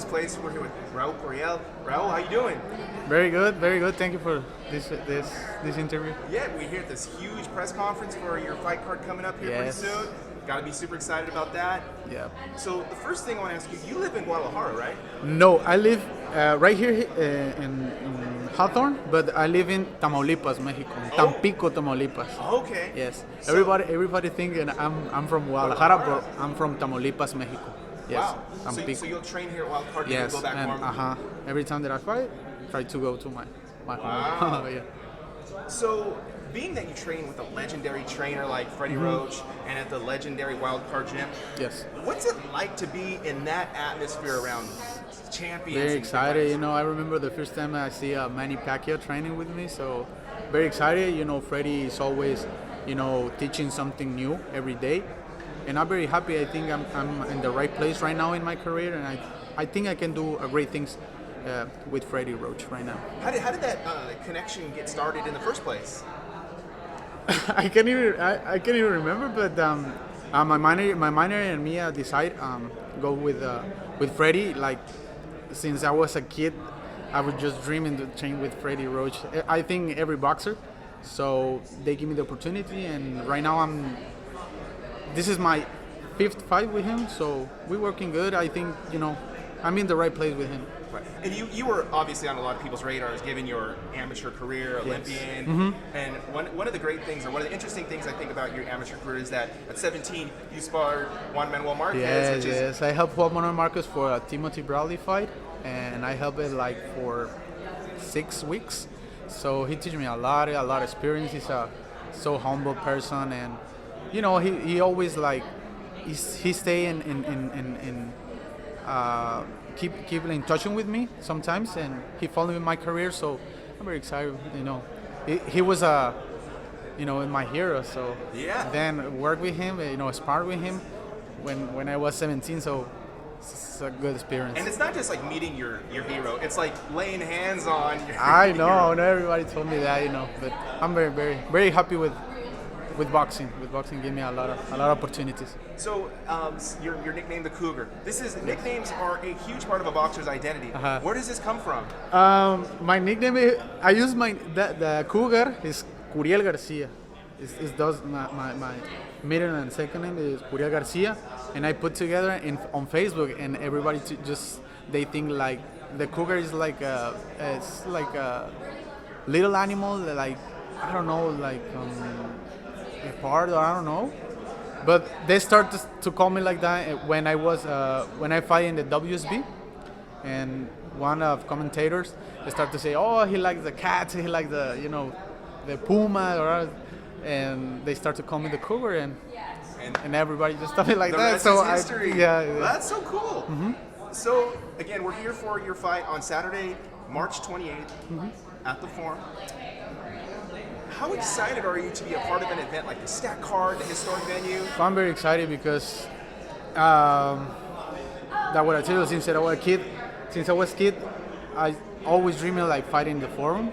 place. We're here with Raul Curiel. Raul, how you doing? Very good, very good. Thank you for this interview. Yeah, we're here at this huge press conference for your fight card coming up here Yes. pretty soon. Got to be super excited about that. Yeah. So the first thing I want to ask you, you live in Guadalajara, right? No, I live right here in Hawthorne, but I live in Tamaulipas, Mexico. Tampico, Tamaulipas. Okay. Yes. So- Everybody thinking I'm from Guadalajara, but I'm from Tamaulipas, Mexico. Yes. Wow. So, Tampico. so you'll train here at Wild Card and Yes. you'll go back And home? every time that I fight, try to go to my Wow. home. Yeah. So, being that you train with a legendary trainer like Freddie Roach and at the legendary Wild Card gym, Yes. what's it like to be in that atmosphere around champions? Very and excited. fighters? You know, I remember the first time I see Manny Pacquiao training with me, so very excited. You know, Freddie is always, teaching something new every day, and I'm very happy. I think I'm in the right place right now in my career, and I think I can do great things with Freddie Roach right now. How did that connection get started in the first place? I can't even remember, but my manager and me decide go with Freddie. Like since I was a kid, I was just dreaming to train with Freddie Roach. I think every boxer. So they give me the opportunity, and right now this is my 5th fight with him. So we're working good. I think I'm in the right place with him. Right. And you were obviously on a lot of people's radars given your amateur career, Olympian. And one of the great things, or one of the interesting things I think about your amateur career is that at 17, you sparred Juan Manuel Marquez. Yes, which is, yes. I helped Juan Manuel Marquez for a Timothy Bradley fight, and I helped it like for 6 weeks. So he teach me a lot of experience. He's a so humble person, and he always like he stay in keep in touch with me sometimes, and he followed in my career. So I'm very excited. He was my hero. So Yeah. then work with him, spar with him when I was 17. So it's a good experience. and it's not just like meeting your hero, it's like laying hands on your I know, hero. not everybody told me that, but I'm very, very, very happy with boxing. With boxing, gave me a lot of opportunities. So you're nicknamed the Cougar. Nicknames are a huge part of a boxer's identity. Uh-huh. Where does this come from? My nickname, I use the Cougar is Curiel Garcia. My middle and second name is Curiel Garcia, and I put together on Facebook, and everybody they think like the Cougar is like it's like a little animal, like I don't know, like a part, or I don't know. But they started to call me like that when I fight in the WSB, and one of commentators they start to say, "Oh, he likes the cats, he likes the puma," and they start to call me the Cougar, and everybody just told me like The that. rest So is history. yeah. Well, that's so cool. So again, we're here for your fight on Saturday, March 28th at the Forum. How excited are you to be a part of an event like the Stack Card, the historic venue? So I'm very excited because that what I tell you, since I was a kid, I always dreamed of like fighting the Forum.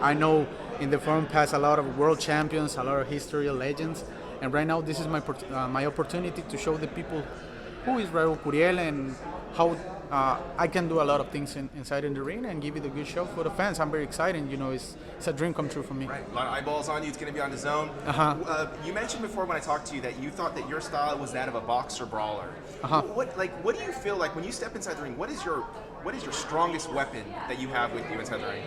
I know in the Forum pass a lot of world champions, a lot of history legends, and right now this is my opportunity to show the people who is Raul Curiel and how I can do a lot of things inside in the ring and give it a good show for the fans. I'm very excited. It's a dream come true for me. Right, a lot of eyeballs on you. It's going to be on the zone. You mentioned before when I talked to you that you thought that your style was that of a boxer brawler. What do you feel like when you step inside the ring? What is your strongest weapon that you have with you inside the ring?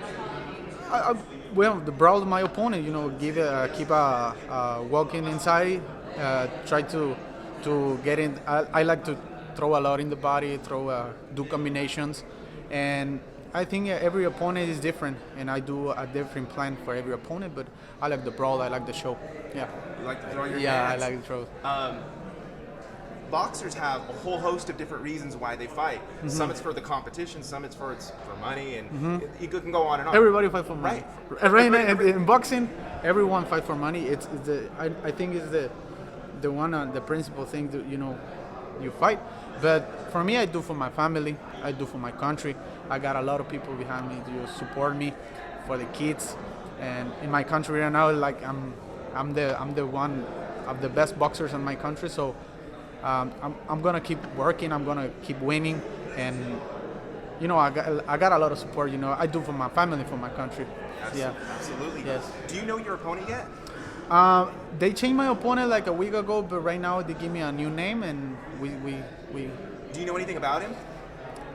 Well, the brawl of my opponent. Keep walking inside. Try to get in. I like to throw a lot in the body, do combinations, and I think every opponent is different, and I do a different plan for every opponent. But I like the brawl. I like the show. Yeah. You like to throw your Yeah, hands? I like the throw. Boxers have a whole host of different reasons why they fight. Some it's for the competition, some it's for money, and it can go on and on. Everybody fight for money. Right now, in boxing, everyone fight for money. I think it's the one the principal thing that you fight. But for me, I do for my family. I do for my country. I got a lot of people behind me to support me, for the kids, and in my country right now, like I'm the one of the best boxers in my country. So I'm gonna keep working. I'm gonna keep winning, and I got a lot of support. I do for my family, for my country. Absolutely. Yes. Do you know your opponent yet? They changed my opponent like a week ago, but right now they give me a new name, and we. Do you know anything about him?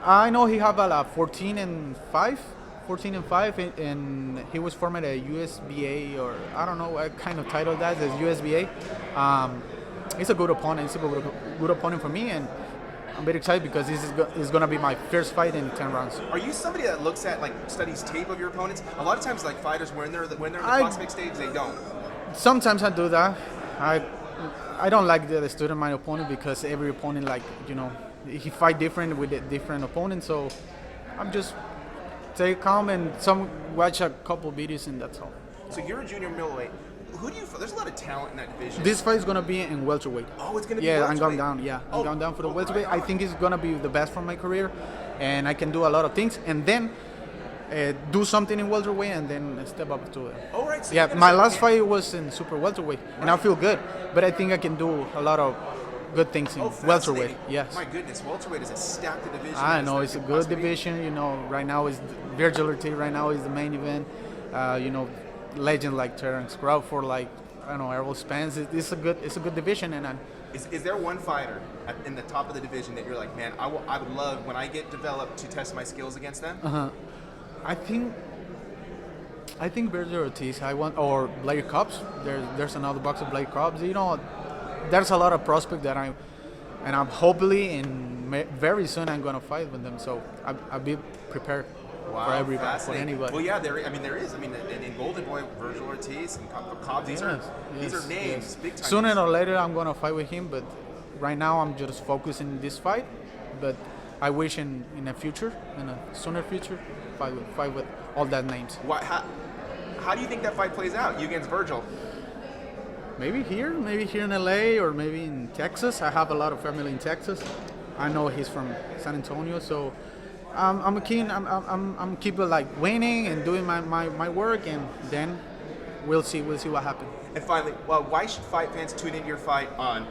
I know he have a 14-5, and he was formed at a USBA, or I don't know what kind of title that is, USBA. He's a good opponent. It's a good opponent for me, and I'm very excited because this is going to be my first fight in 10 rounds. Are you somebody that looks at, studies tape of your opponents? A lot of times, fighters, when they're in the prospect stage, they don't. Sometimes I do that. I don't like the student my opponent because every opponent, he fight different with a different opponent. So I'm just stay calm and watch a couple videos, and that's all. So you're a junior middleweight. Who do you? There's a lot of talent in that division. This fight is gonna be in welterweight. Oh, it's gonna be. Yeah, I'm going down. Yeah, I'm going down for the welterweight. I think it's gonna be the best for my career, and I can do a lot of things, and then do something in welterweight, and then step up to it. All right. So yeah, my last fight was in super welterweight, and I feel good, but I think I can do a lot of good things in welterweight. Yes. My goodness, welterweight is a stacked division. I know it's a good division. Right now is Vergil Ortiz. Right now is the main event. Legend like Terrence Crawford, Errol Spence. It's a good division, and is there one fighter in the top of the division that you're like, man, I would love when I get developed to test my skills against them? I think Vergil Ortiz. Or Blake Cobbs. There's another boxer, Blake Cobbs. There's a lot of prospects that I'm hopefully very soon I'm gonna fight with them. So I'll be prepared. Wow, for everybody, for anybody. Well, yeah, there is. In Golden Boy, Vergil Ortiz and Cobbs, these are names, big time. Sooner or later, I'm gonna fight with him, but right now I'm just focusing on this fight. But I wish in a sooner future, fight with all that names. How do you think that fight plays out? You against Vergil? Maybe here in LA, or maybe in Texas. I have a lot of family in Texas. I know he's from San Antonio, so. I'm keen. I'm keep winning and doing my work, and then we'll see what happens. And finally, why should fight fans tune into your fight on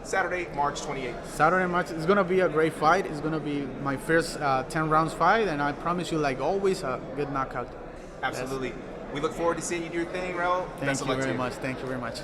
Saturday, March 28th? Saturday, March. It's gonna be a great fight. It's gonna be my first 10 rounds fight, and I promise you, always, a good knockout. Absolutely. Yes. We look forward to seeing you do your thing, Raul. Thank you very much. Thank you very much.